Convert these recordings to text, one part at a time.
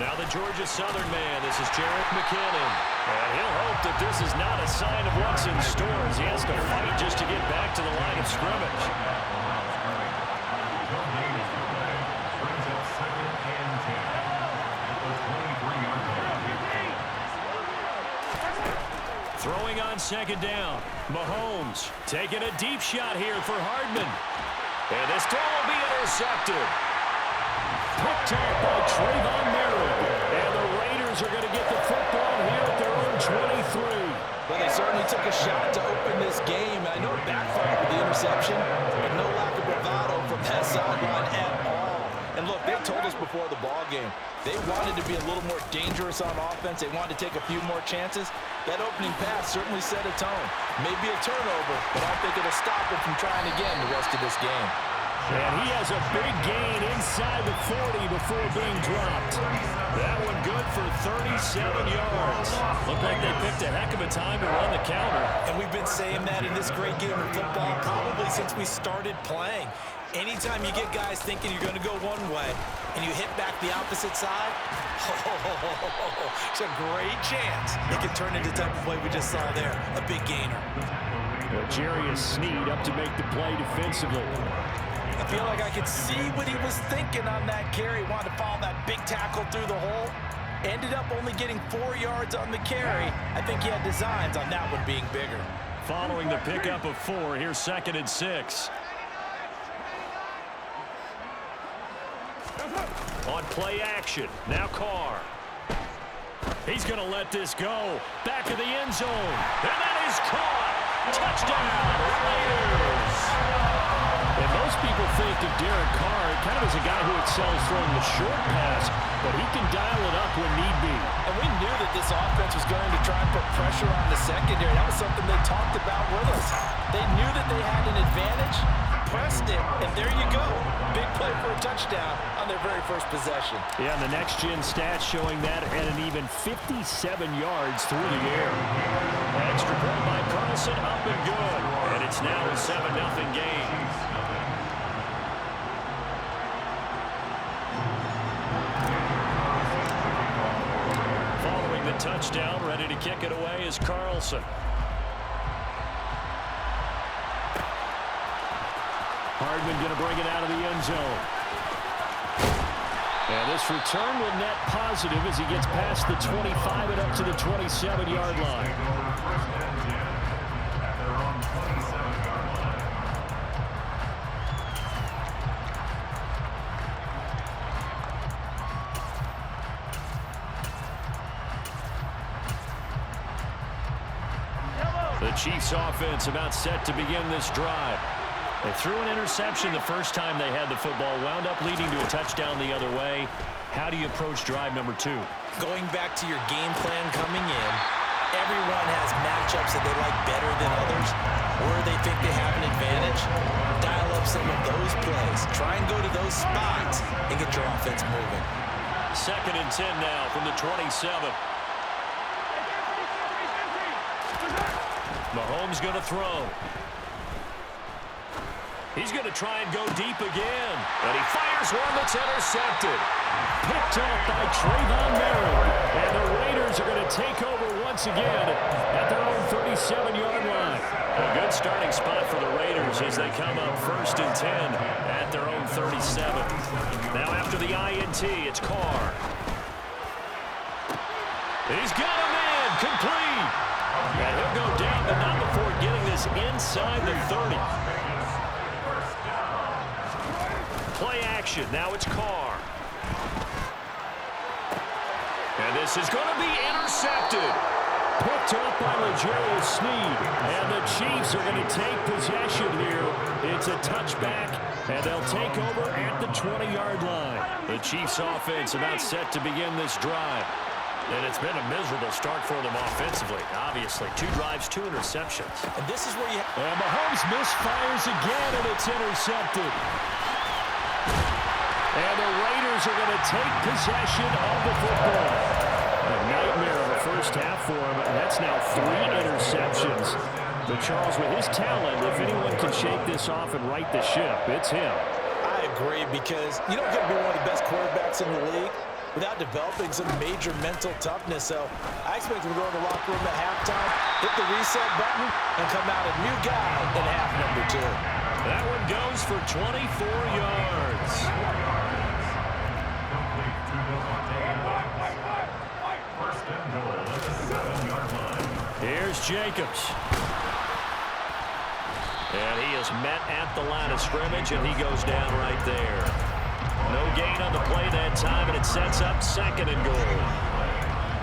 Now the Georgia Southern man, this is Jarrett McKinnon. And he'll hope that this is not a sign of what's in store as he has to fight just to get back to the line of scrimmage. Throwing on second down. Mahomes taking a deep shot here for Hardman. And this throw will be intercepted. Picked off by Trayvon Merritt. And the Raiders are going to get the football here at their own 23. Well, they certainly took a shot to open this game. I know it backfired with the interception, but no lack of bravado from that sideline at all. And look, they told us before the ball game, they wanted to be a little more dangerous on offense. They wanted to take a few more chances. That opening pass certainly set a tone. Maybe a turnover, but I don't think it'll stop him from trying again the rest of this game. And he has a big gain inside the 40 before being dropped. That one good for 37 yards. Looked like they picked a heck of a time to run the counter. And we've been saying that in this great game of football probably since we started playing. Anytime you get guys thinking you're going to go one way and you hit back the opposite side, it's a great chance it can turn into the type of play we just saw there, a big gainer. Well, Jarius Sneed up to make the play defensively. I feel like I could see what he was thinking on that carry. Wanted to follow that big tackle through the hole. Ended up only getting 4 yards on the carry. I think he had designs on that one being bigger. Following the pickup of 4, here's 2nd and 6. On play action, now Carr. He's going to let this go. Back of the end zone. And that is caught. Touchdown, Raiders. And most people think of Derek Carr kind of as a guy who excels throwing the short pass, but he can dial it up when need be. And we knew that this offense was going to try and put pressure on the secondary. That was something they talked about with us. They knew that they had an advantage, pressed it, and there you go. Big play for a touchdown on their very first possession. Yeah, and the next-gen stats showing that at an even 57 yards through the air. Extra point by Carlson, up and good. And it's now a 7-0 game. Following the touchdown, ready to kick it away is Carlson. Hardman going to bring it out of the end zone. And this return will net positive as he gets past the 25 and up to the 27-yard line. The Chiefs offense about set to begin this drive. They threw an interception the first time they had the football, wound up leading to a touchdown the other way. How do you approach drive number 2? Going back to your game plan coming in, everyone has matchups that they like better than others, or they think they have an advantage. Dial up some of those plays. Try and go to those spots and get your offense moving. 2nd and 10 now from the 27. Mahomes going to throw. He's going to try and go deep again. And he fires one that's intercepted. Picked off by Trayvon Merritt. And the Raiders are going to take over once again at their own 37-yard line. A good starting spot for the Raiders as they come up 1st and 10 at their own 37. Now after the INT, it's Carr. He's got him in. Complete. And he'll go down, but not before getting this inside the 30. Play action. Now it's Carr. And this is going to be intercepted. Picked up by Jarius Sneed. And the Chiefs are going to take possession here. It's a touchback, and they'll take over at the 20-yard line. The Chiefs offense about set to begin this drive. And it's been a miserable start for them offensively. Obviously, 2 drives, 2 interceptions. And this is where you... And Mahomes misfires again, and it's intercepted. And the Raiders are going to take possession of the football. A nightmare of a first half for him, and that's now 3 interceptions. But Charles, with his talent, if anyone can shake this off and right the ship, it's him. I agree, because you don't get to be one of the best quarterbacks in the league without developing some major mental toughness. So I expect him to go in the locker room at halftime, hit the reset button, and come out a new guy in half number 2. That one goes for 24 yards. Here's Jacobs. And he is met at the line of scrimmage, and he goes down right there. No gain on the play that time, and it sets up 2nd and goal.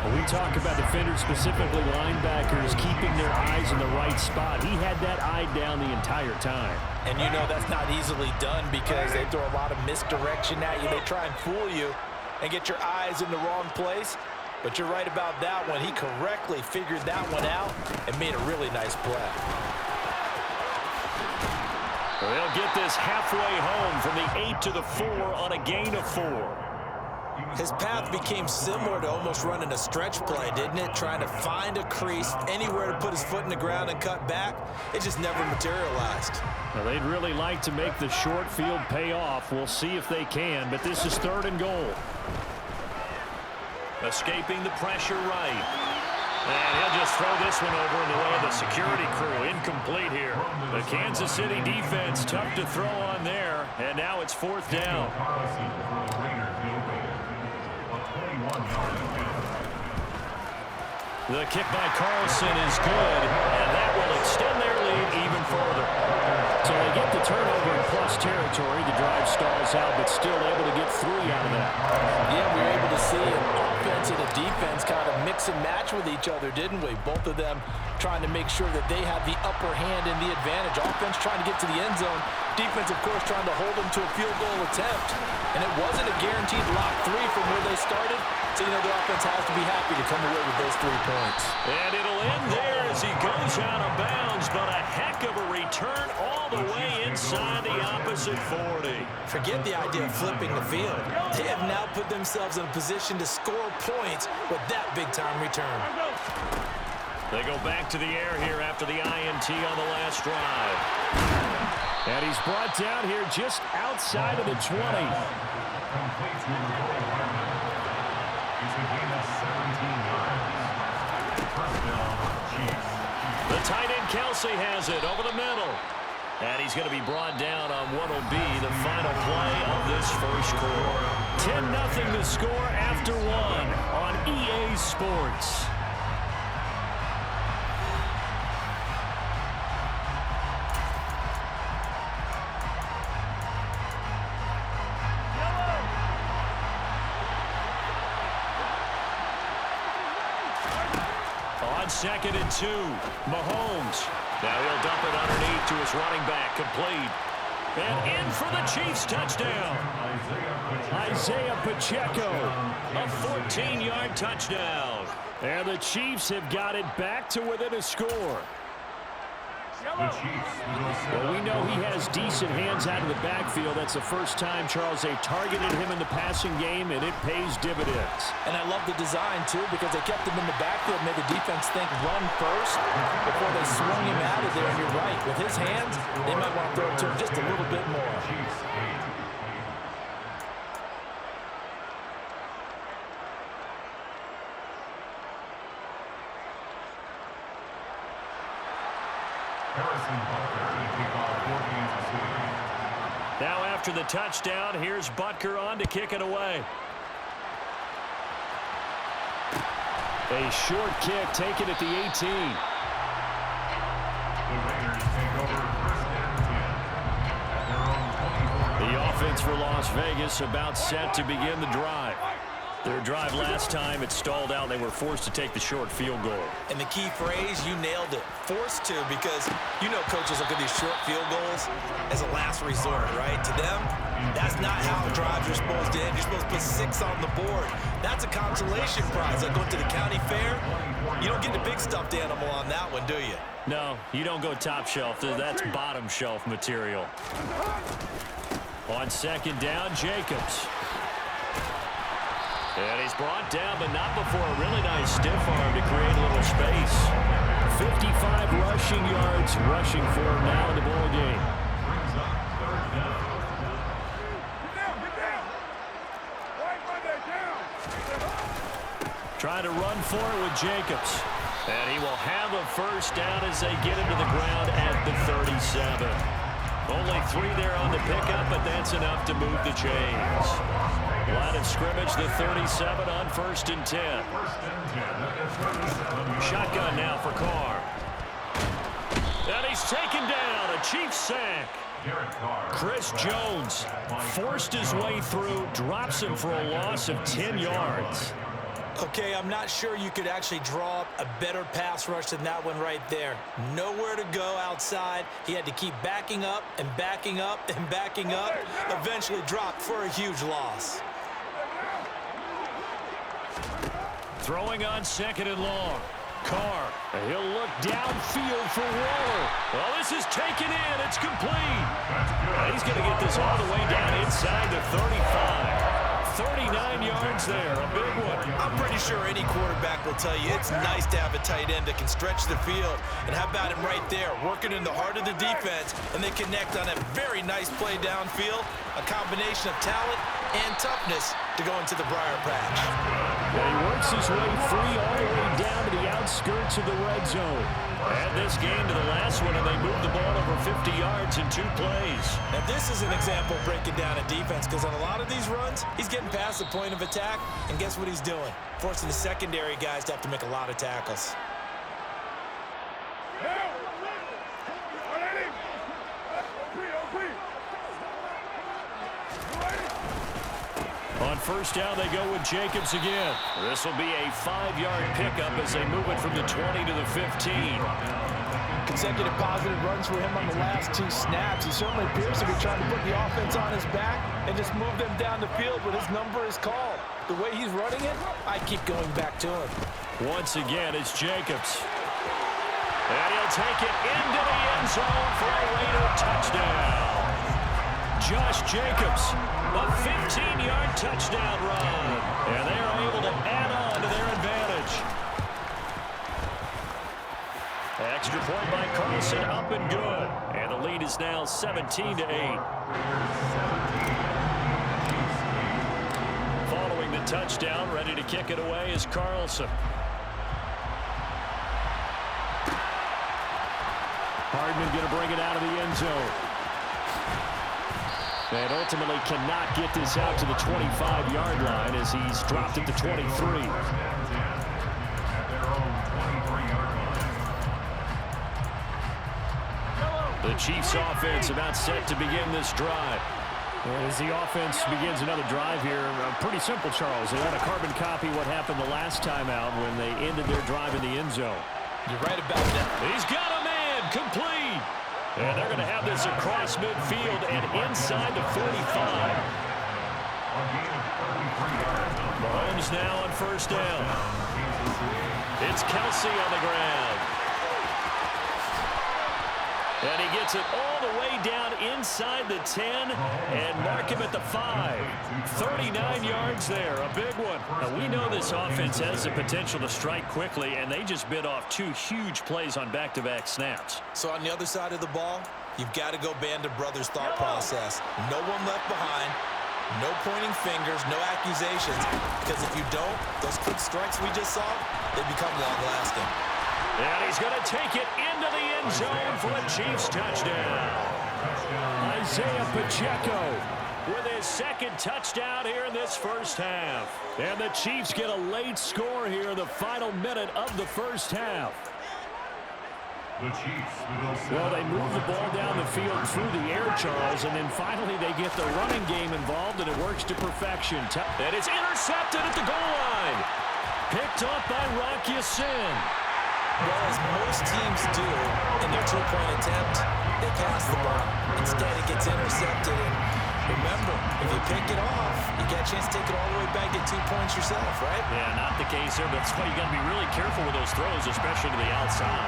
When we talk about defenders, specifically linebackers, keeping their eyes in the right spot, he had that eye down the entire time. And you know that's not easily done because they throw a lot of misdirection at you. They try and fool you and get your eyes in the wrong place. But you're right about that one. He correctly figured that one out and made a really nice play. They'll get this halfway home from the 8 to the 4 on a gain of 4. His path became similar to almost running a stretch play, didn't it? Trying to find a crease, anywhere to put his foot in the ground and cut back. It just never materialized. Well, they'd really like to make the short field pay off. We'll see if they can, but this is 3rd and goal. Escaping the pressure right. And he'll just throw this one over in the way of the security crew. Incomplete here. The Kansas City defense tough to throw on there. And now it's 4th down. The kick by Carlson is good. And that will extend their lead even further. So they get the turnover in plus territory. The drive stalls out, but still able to get 3 out of that. Yeah, we were able to see an offense and a defense kind of mix and match with each other, didn't we? Both of them trying to make sure that they have the upper hand and the advantage. Offense trying to get to the end zone. Defense, of course, trying to hold them to a field goal attempt. And it wasn't a guaranteed lock 3 from where they started. So, you know, the offense has to be happy to come away with those 3 points. And it'll end there as he goes out of bounds, but a heck of a return all the way inside the opposite 40. Forget the idea of flipping the field. They have now put themselves in a position to score points with that big-time return. They go back to the air here after the INT on the last drive. And he's brought down here just outside of the 20. The tight end Kelsey has it over the middle. And he's going to be brought down on what will be the final play of this first quarter. 10-0 the score after 1 on EA Sports. On 2nd and 2, Mahomes. Now he'll dump it underneath to his running back, complete. And in for the Chiefs touchdown. Isaiah Pacheco, a 14-yard touchdown. And the Chiefs have got it back to within a score. Well, we know he has decent hands out of the backfield. That's the first time, Charles, they targeted him in the passing game, and it pays dividends. And I love the design, too, because they kept him in the backfield, made the defense think run first before they swung him out of there. And you're right, with his hands, they might want to throw it to him just a little bit more. Now after the touchdown, here's Butker on to kick it away. A short kick taken at the 18. The offense for Las Vegas about set to begin the drive. Their drive last time, it stalled out. They were forced to take the short field goal. And the key phrase, you nailed it. Forced to, because you know coaches look at these short field goals as a last resort, right? To them, that's not how drives are supposed to end. You're supposed to put 6 on the board. That's a consolation prize. Like going to the county fair, you don't get the big stuffed animal on that one, do you? No, you don't go top shelf. That's bottom shelf material. On 2nd down, Jacobs. And he's brought down, but not before a really nice stiff arm to create a little space. 55 rushing yards rushing for him now in the ball game. run for it with Jacobs. And he will have a first down as they get into the ground at the 37. Only 3 there on the pickup, but that's enough to move the chains. Line of scrimmage, the 37 on 1st and 10. Shotgun now for Carr. And he's taken down. A Chiefs sack. Chris Jones forced his way through, drops him for a loss of 10 yards. Okay, I'm not sure you could actually draw up a better pass rush than that one right there. Nowhere to go outside. He had to keep backing up and backing up and backing up. Eventually dropped for a huge loss. Throwing on 2nd and long. Carr, he'll look downfield for Waller. Well, this is taken in. It's complete. He's going to get this all the way down inside the 35. 39 yards there, a big one. I'm pretty sure any quarterback will tell you it's nice to have a tight end that can stretch the field. And how about him right there, working in the heart of the defense, and they connect on a very nice play downfield, a combination of talent and toughness to go into the briar patch. And he works his way free all the way down to the outskirts of the red zone. And this game to the last one, and they moved the ball over 50 yards in 2 plays. Now this is an example of breaking down a defense, because on a lot of these runs, he's getting past the point of attack, and guess what he's doing? Forcing the secondary guys to have to make a lot of tackles. On 1st down, they go with Jacobs again. This will be a 5-yard pickup as they move it from the 20 to the 15. Consecutive positive runs for him on the last 2 snaps. He certainly appears to be trying to put the offense on his back and just move them down the field when his number is called. The way he's running it, I keep going back to him. Once again, it's Jacobs. And he'll take it into the end zone for a later touchdown. Josh Jacobs, a 15-yard touchdown run. And they are able to add on to their advantage. Extra point by Carlson, up and good. And the lead is now 17-8. Following the touchdown, ready to kick it away is Carlson. Hardman going to bring it out of the end zone. And ultimately cannot get this out to the 25-yard line as he's dropped at the 23. The Chiefs offense about set to begin this drive. As the offense begins another drive here, pretty simple, Charles. They want to carbon copy what happened the last time out when they ended their drive in the end zone. You're right about that. He's got a man, complete. And they're going to have this across midfield and inside the 45. Mahomes now on 1st down. It's Kelsey on the ground. And he gets it all the way down inside the 10 and mark him at the 5. 39 yards there, a big one. Now, we know this offense has the potential to strike quickly, and they just bit off 2 huge plays on back-to-back snaps. So on the other side of the ball, you've got to go Band of Brothers thought process. No one left behind, no pointing fingers, no accusations, because if you don't, those quick strikes we just saw, they become long-lasting. And he's going to take it into the end zone for a Chiefs touchdown. Isaiah Pacheco with his 2nd touchdown here in this first half. And the Chiefs get a late score here in the final minute of the first half. Well, they move the ball down the field through the air, Charles, and then finally they get the running game involved, and it works to perfection. And it's intercepted at the goal line. Picked up by Rock Ya-Sin. Well, as most teams do in their 2-point attempt, they pass the ball. Instead, it gets intercepted. And remember, if you pick it off, you get a chance to take it all the way back, get 2 points yourself, right? Yeah, not the case here, but that's why you got to be really careful with those throws, especially to the outside.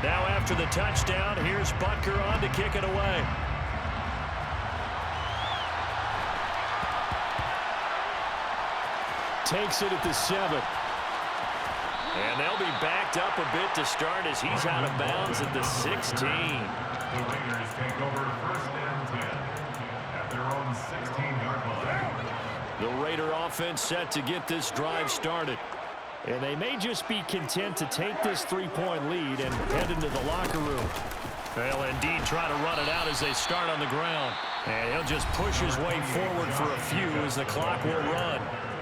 Now after the touchdown, here's Butker on to kick it away. takes it at the 7. And they'll be backed up a bit to start as he's out of bounds at the 16. The Raiders take over 1st and 10 at their own 16-yard line. The Raider offense set to get this drive started. And they may just be content to take this 3-point lead and head into the locker room. They'll indeed try to run it out as they start on the ground. And he'll just push his way forward for a few as the clock will run.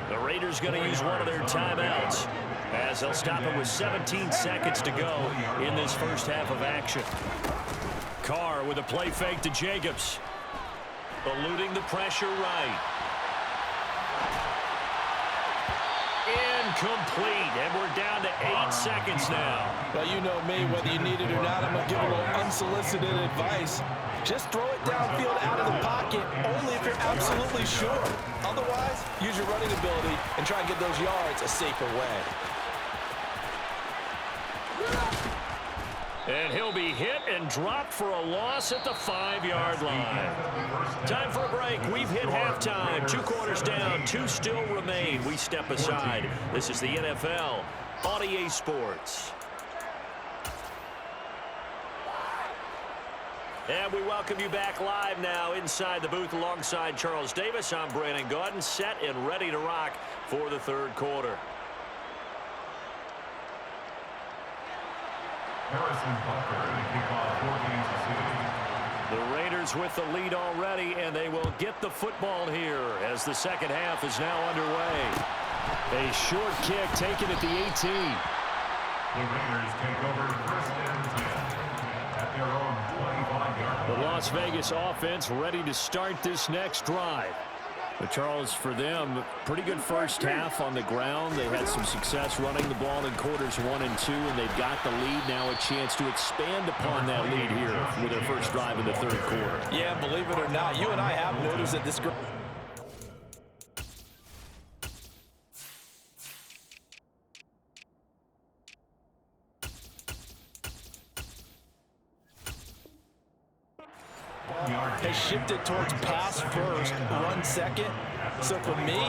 The Raiders going to use one of their timeouts as they'll stop it with 17 seconds to go in this first half of action. Carr with a play fake to Jacobs. Eluding the pressure right. Incomplete, and we're down to 8 seconds now. Well, you know me, whether you need it or not, I'm going to give a little unsolicited advice. Just throw it downfield out of the pocket, only if you're absolutely sure. Otherwise, use your running ability and try and get those yards a safer way. And he'll be hit and dropped for a loss at the 5-yard line. Time for a break. We've hit halftime. 2 quarters down, 2 still remain. We step aside. This is the NFL on EA Sports. And we welcome you back live now inside the booth alongside Charles Davis. I'm Brandon Gaudin, set and ready to rock for the 3rd quarter. The Raiders with the lead already, and they will get the football here as the second half is now underway. A short kick taken at the 18. The Raiders take over 1st and 10 at their own 25-yard line. The Las Vegas offense ready to start this next drive. But Charles, for them, pretty good first half on the ground. They had some success running the ball in quarters 1 and 2, and they've got the lead now, a chance to expand upon that lead here with their first drive in the 3rd quarter. Yeah, believe it or not, you and I have noticed that this group. Has shifted towards pass first, run second. So for me,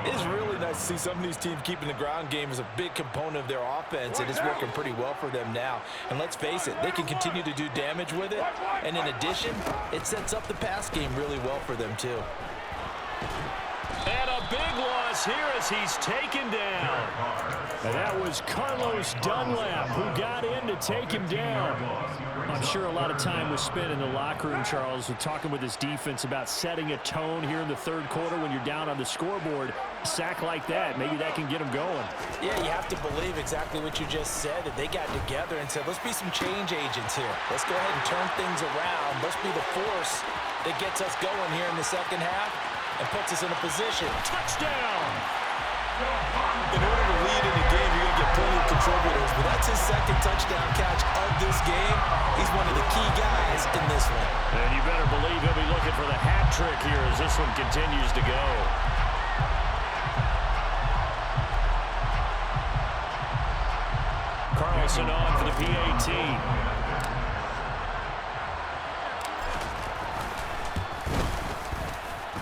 it's really nice to see some of these teams keeping the ground game as a big component of their offense, and it's working pretty well for them now. And let's face it, they can continue to do damage with it. And in addition, it sets up the pass game really well for them too. And a big loss here as he's taken down. And that was Carlos Dunlap who got in to take him down. I'm sure a lot of time was spent in the locker room, Charles, with talking with his defense about setting a tone here in the 3rd quarter when you're down on the scoreboard. A sack like that, maybe that can get them going. Yeah, you have to believe exactly what you just said, that they got together and said, let's be some change agents here. Let's go ahead and turn things around. Let's be the force that gets us going here in the second half and puts us in a position. Touchdown! In order to lead in the game, you're going to get plenty of contributors, but that's his 2nd touchdown catch of this game. He's one of the key guys in this one. And you better believe he'll be looking for the hat trick here as this one continues to go. Carlson on for the PAT.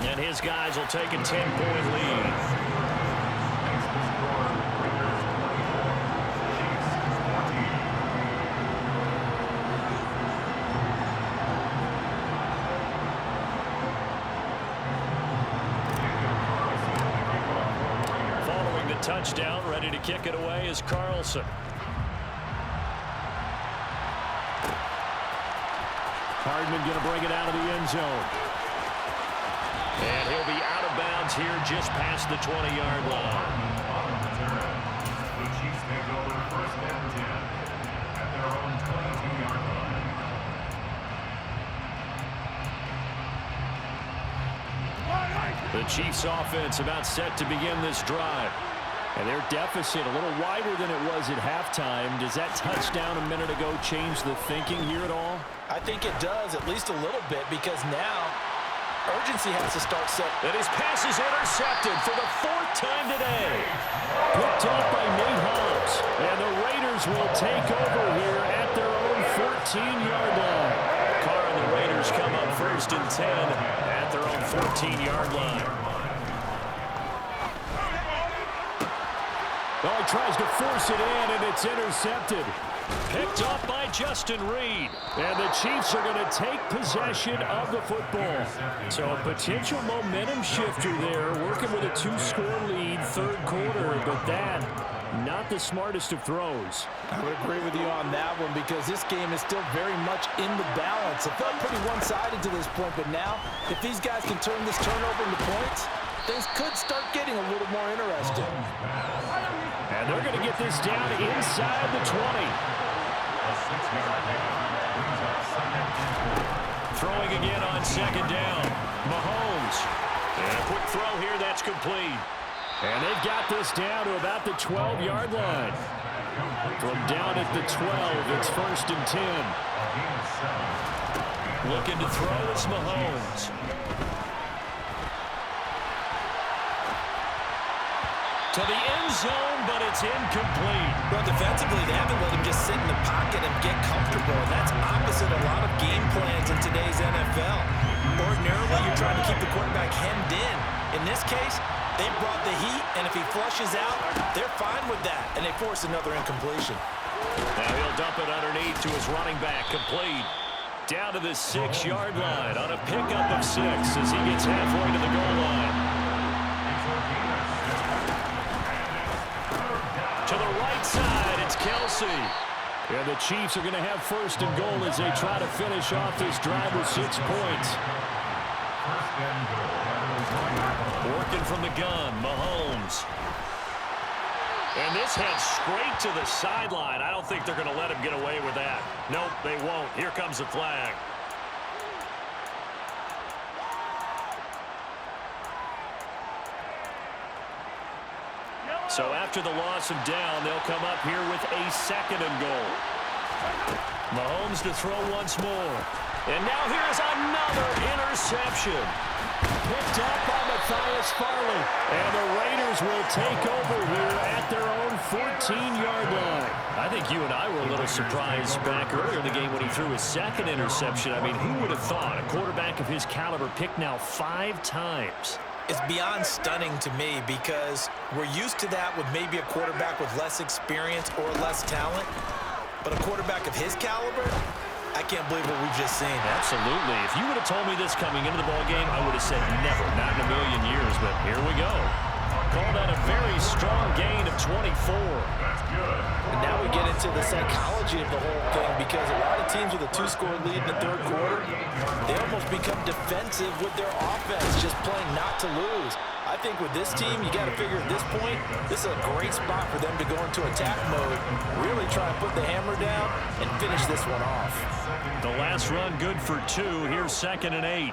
And his guys will take a 10-point lead. Following the touchdown, ready to kick it away is Carlson. Hardman going to bring it out of the end zone. And he'll be out of bounds here just past the 20-yard line. The Chiefs take over 1st and 10 at their own 22-yard line. The Chiefs offense about set to begin this drive. And their deficit a little wider than it was at halftime. Does that touchdown a minute ago change the thinking here at all? I think it does, at least a little bit, because now urgency has to start set. And his pass is intercepted for the 4th time today. Picked up by Nate Hobbs. And the Raiders will take over here at their own 14-yard line. Carr and the Raiders come up 1st and 10 at their own 14-yard line. Well, he tries to force it in, and it's intercepted. Picked up by Justin Reed. And the Chiefs are going to take possession of the football. So a potential momentum shifter there, working with a 2-score lead, third quarter. But that, not the smartest of throws. I would agree with you on that one because this game is still very much in the balance. It felt pretty one-sided to this point, but now, if these guys can turn this turnover into points, things could start getting a little more interesting. And they're going to get this down inside the 20. Throwing again on second down. Mahomes. And a quick throw here, that's complete. And they've got this down to about the 12-yard line. From down at the 12, it's 1st and 10. Looking to throw is Mahomes. To the end zone, but it's incomplete. Well, defensively, they haven't let him just sit in the pocket and get comfortable. And that's opposite a lot of game plans in today's NFL. Ordinarily, you're trying to keep the quarterback hemmed in. In this case, they brought the heat, and if he flushes out, they're fine with that, and they force another incompletion. Now he'll dump it underneath to his running back, complete. Down to the 6-yard line on a pickup of 6 as he gets halfway to the goal line. To the right side, it's Kelsey. And the Chiefs are going to have 1st and goal as they try to finish off this drive with 6 points. Working from the gun, Mahomes. And this head straight to the sideline. I don't think they're going to let him get away with that. Nope, they won't. Here comes the flag. So after the loss of down, they'll come up here with a 2nd and goal. Mahomes to throw once more. And now here's another interception. Picked up by Matthias Farley. And the Raiders will take over here at their own 14-yard line. I think you and I were a little surprised back earlier in the game when he threw his 2nd interception. I mean, who would have thought a quarterback of his caliber picked now 5 times? It's beyond stunning to me because we're used to that with maybe a quarterback with less experience or less talent. But a quarterback of his caliber, I can't believe what we've just seen. Absolutely. If you would have told me this coming into the ballgame, I would have said never, not in a million years. But here we go. Call that a very strong gain of 24. That's good. And now we get into the psychology of the whole thing because a lot of teams with a 2-score lead in the third quarter, they almost become defensive with their offense, just playing not to lose. I think with this team, you got to figure at this point, this is a great spot for them to go into attack mode, really try to put the hammer down and finish this one off. The last run good for 2. Here's 2nd and 8.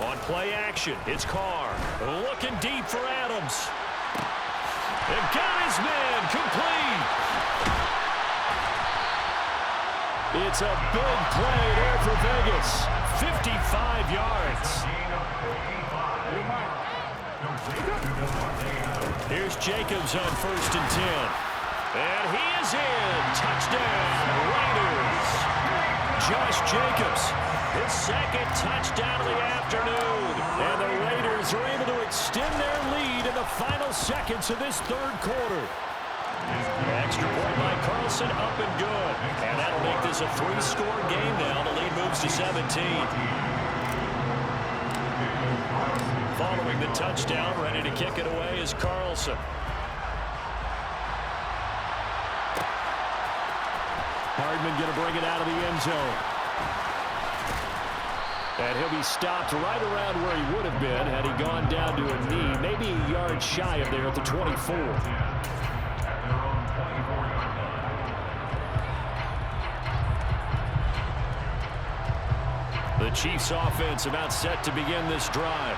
On play action, it's Carr. Looking deep for Adams. They've got his man complete. It's a big play there for Vegas. 55 yards. Here's Jacobs on 1st and 10. And he is in. Touchdown, Raiders. Josh Jacobs, his 2nd touchdown of the afternoon. And the Raiders are able to extend their lead in the final seconds of this third quarter. Extra point by Carlson, up and good. And that'll make this a 3-score game now. The lead moves to 17. Following the touchdown, ready to kick it away is Carlson. Hardman going to bring it out of the end zone. And he'll be stopped right around where he would have been had he gone down to a knee, maybe a yard shy of there at the 24. The Chiefs offense about set to begin this drive.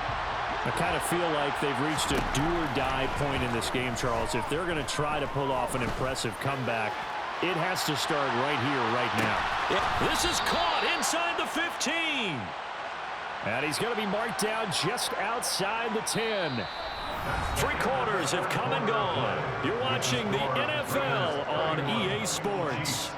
I kind of feel like they've reached a do-or-die point in this game, Charles. If they're going to try to pull off an impressive comeback, it has to start right here, right now. This is caught inside the 15. And he's going to be marked down just outside the 10. 3 quarters have come and gone. You're watching the NFL on EA Sports.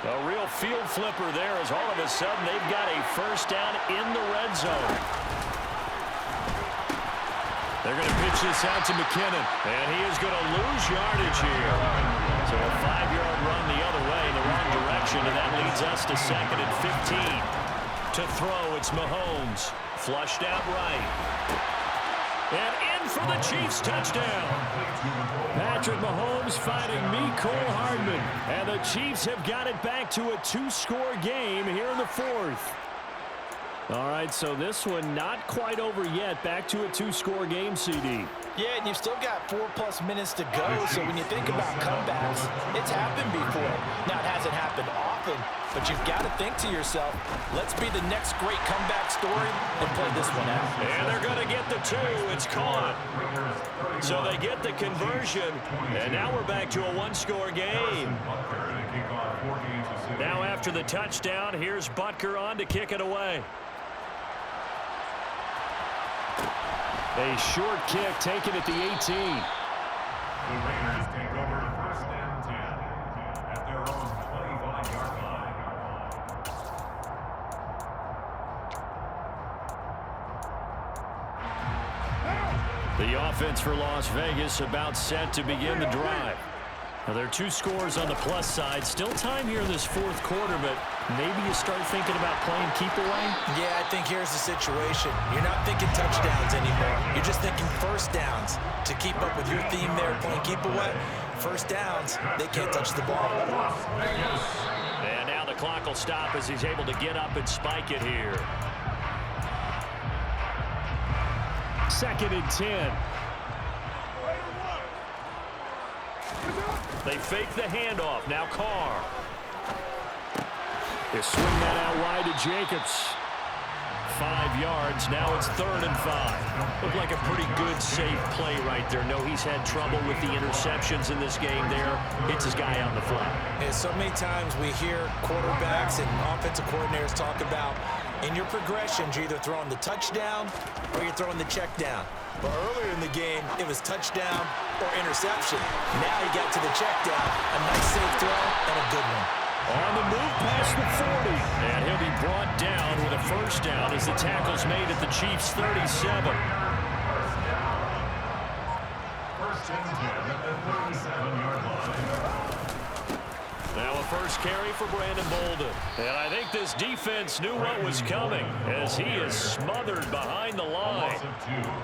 A real field flipper there as all of a sudden they've got a first down in the red zone. They're going to pitch this out to McKinnon, and he is going to lose yardage here. So a 5-yard run the other way in the wrong direction, and that leads us to 2nd and 15. To throw, it's Mahomes. Flushed out right. And in for the Chiefs touchdown. Patrick Mahomes fighting Mecole Hardman. And the Chiefs have got it back to a 2-score game here in the 4th. All right, so this one not quite over yet. Back to a 2-score game, CD. Yeah, and you've still got 4+ minutes to go, so when you think about comebacks, it's happened before. Now, it hasn't happened often, but you've got to think to yourself, let's be the next great comeback story and play this one out. And they're going to get the 2. It's caught. So they get the conversion, and now we're back to a 1-score game. Now after the touchdown, here's Butker on to kick it away. A short kick taken at the 18. The Raiders take over 1st and 10 at their own 25-yard line. The offense for Las Vegas about set to begin the drive. Now, there are 2 scores on the plus side. Still time here in this 4th quarter, but maybe you start thinking about playing keep away? Yeah, I think here's the situation. You're not thinking touchdowns anymore. You're just thinking first downs. To keep up with your theme there, playing keep away, first downs, they can't touch the ball. And now the clock will stop as he's able to get up and spike it here. 2nd and 10. They fake the handoff. Now Carr. They swing that out wide to Jacobs. 5 yards. Now it's 3rd and 5. Looked like a pretty good, safe play right there. No, he's had trouble with the interceptions in this game there. Hits his guy on the flat. Yeah, so many times we hear quarterbacks and offensive coordinators talk about in your progressions, you're either throwing the touchdown or you're throwing the check down. But earlier in the game, it was touchdown or interception. Now he got to the check down. A nice safe throw and a good one. On the move past the 40. And he'll be brought down with a first down as the tackle's made at the Chiefs' 37. 1st and 10 at the 37-yard line. Now a first carry for Brandon Bolden. And I think this defense knew what was coming as he is smothered behind the line.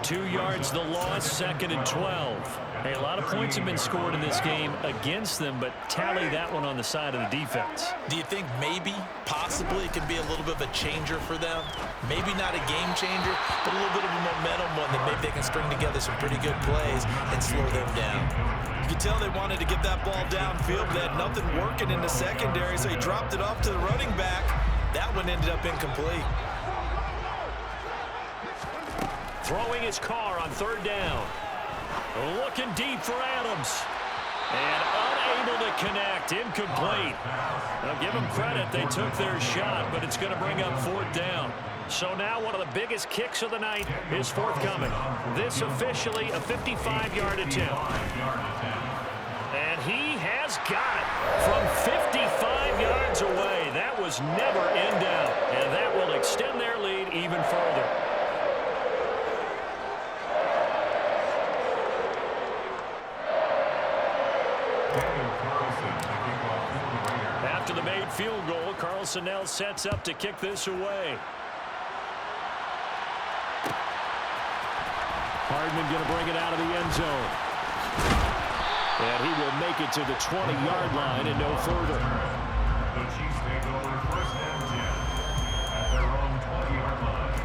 2 yards the loss, 2nd and 12. Hey, a lot of points have been scored in this game against them, but tally that one on the side of the defense. Do you think maybe, possibly, it could be a little bit of a changer for them? Maybe not a game changer, but a little bit of a momentum one that maybe they can string together some pretty good plays and slow them down. You can tell they wanted to get that ball downfield, but they had nothing working in the secondary, so he dropped it off to the running back. That one ended up incomplete. Throwing his car on 3rd down. Looking deep for Adams. And unable to connect. Incomplete. Now give them credit. They took their shot, but it's going to bring up 4th down. So now one of the biggest kicks of the night is forthcoming. This officially a 55-yard attempt. And he has got it from 55 yards away. That was never in doubt. And that will extend their lead even further. After the made field goal, Carlson now sets up to kick this away. Hardman going to bring it out of the end zone. And he will make it to the 20-yard line and no further. The Chiefs take over 1st and 10 at their own 20-yard line.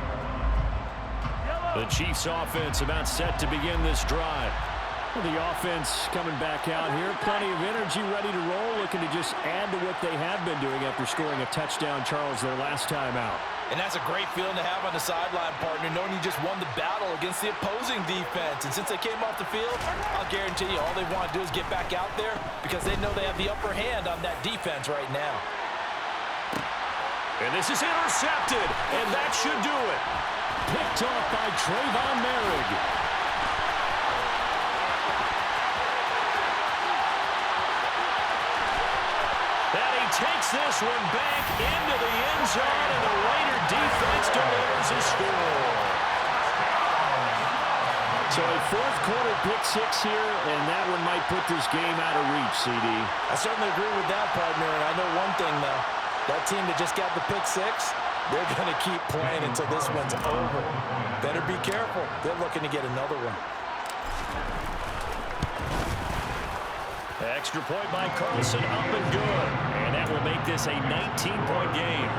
The Chiefs offense about set to begin this drive. Well, the offense coming back out here. Plenty of energy, ready to roll, looking to just add to what they have been doing after scoring a touchdown, Charles, their last time out. And that's a great feeling to have on the sideline, partner, knowing you just won the battle against the opposing defense. And since they came off the field, I'll guarantee you all they want to do is get back out there because they know they have the upper hand on that defense right now. And this is intercepted, and that should do it. Picked off by Trayvon Merrick. Takes this one back into the end zone, and the Raider defense delivers a score. So a fourth-quarter pick-6 here, and that one might put this game out of reach, CD. I certainly agree with that, partner, and I know one thing, though. That team that just got the pick-6, they're going to keep playing until this one's over. Better be careful. They're looking to get another one. Extra point by Carlson, up and good. And that will make this a 19-point game.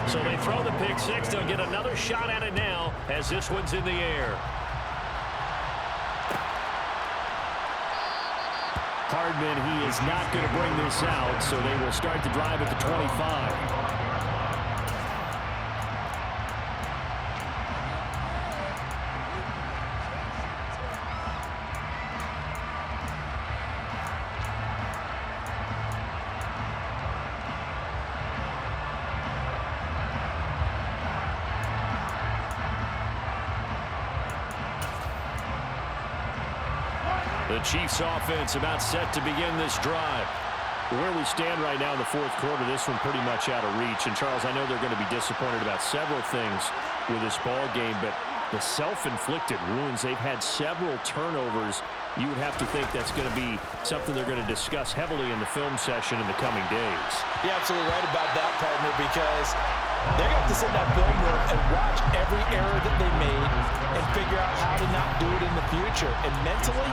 So they throw the pick-6. They'll get another shot at it now as this one's in the air. Hardman, he is not going to bring this out, so they will start the drive at the 25. The Chiefs offense about set to begin this drive. Where we stand right now in the fourth quarter, this one pretty much out of reach. And, Charles, I know they're going to be disappointed about several things with this ball game, but the self-inflicted wounds, they've had several turnovers. You would have to think that's going to be something they're going to discuss heavily in the film session in the coming days. You're absolutely right about that, partner, because they're going to have to sit in that film room and watch every error that they made and figure out how to not do it in the future. And mentally,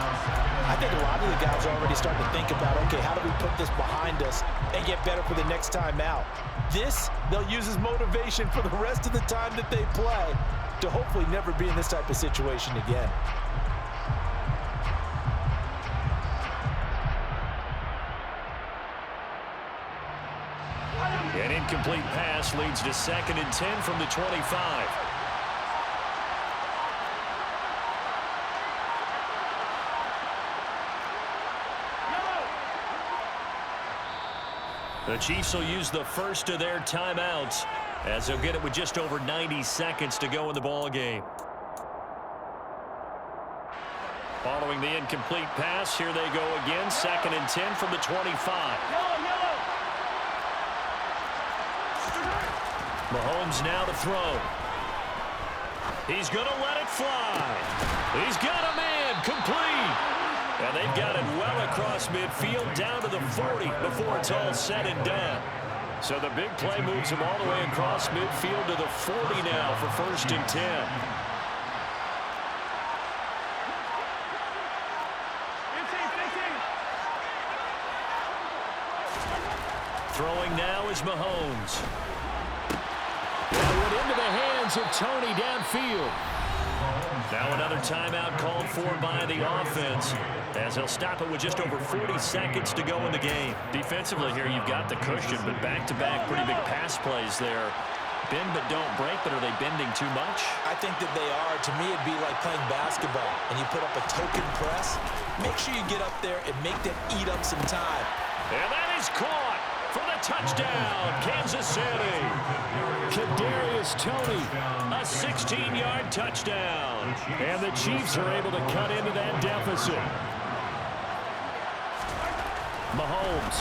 I think a lot of the guys are already starting to think about, okay, how do we put this behind us and get better for the next time out? This, they'll use as motivation for the rest of the time that they play to hopefully never be in this type of situation again. An incomplete pass leads to 2nd and 10 from the 25. The Chiefs will use the first of their timeouts as they'll get it with just over 90 seconds to go in the ball game. Following the incomplete pass, here they go again. 2nd and 10 from the 25. Mahomes now to throw. He's going to let it fly. He's got a man complete. And they've got it well across midfield down to the 40 before it's all said and done. So the big play moves him all the way across midfield to the 40 now for 1st and 10. Throwing now is Mahomes. That went into the hands of Tony downfield. Now another timeout called for by the offense as they'll stop it with just over 40 seconds to go in the game. Defensively here, you've got the cushion, but back-to-back pretty big pass plays there. Bend but don't break, but are they bending too much? I think that they are. To me, it'd be like playing basketball, and you put up a token press. Make sure you get up there and make them eat up some time. And that is caught for the touchdown, Kansas City. Kadarius Toney, a 16-yard touchdown. And the Chiefs are able to cut into that deficit. Mahomes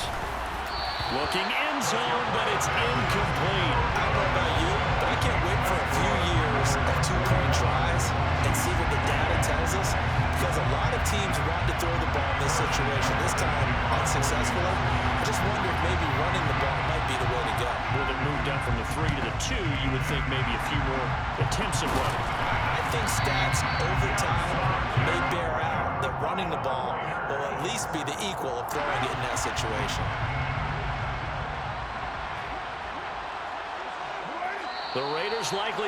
looking end zone, but it's incomplete. I don't know about you, but I can't wait for a few years of two-point tries and see what the data tells us, because a lot of teams want to throw the ball in this situation. This time, unsuccessfully. I just wonder if maybe running the ball might be the way to go. With it moved up from the 3 to the 2, you would think maybe a few more attempts at running. I think stats over time may bear out that running the ball will at least be the equal of throwing it in that situation. The Raiders likely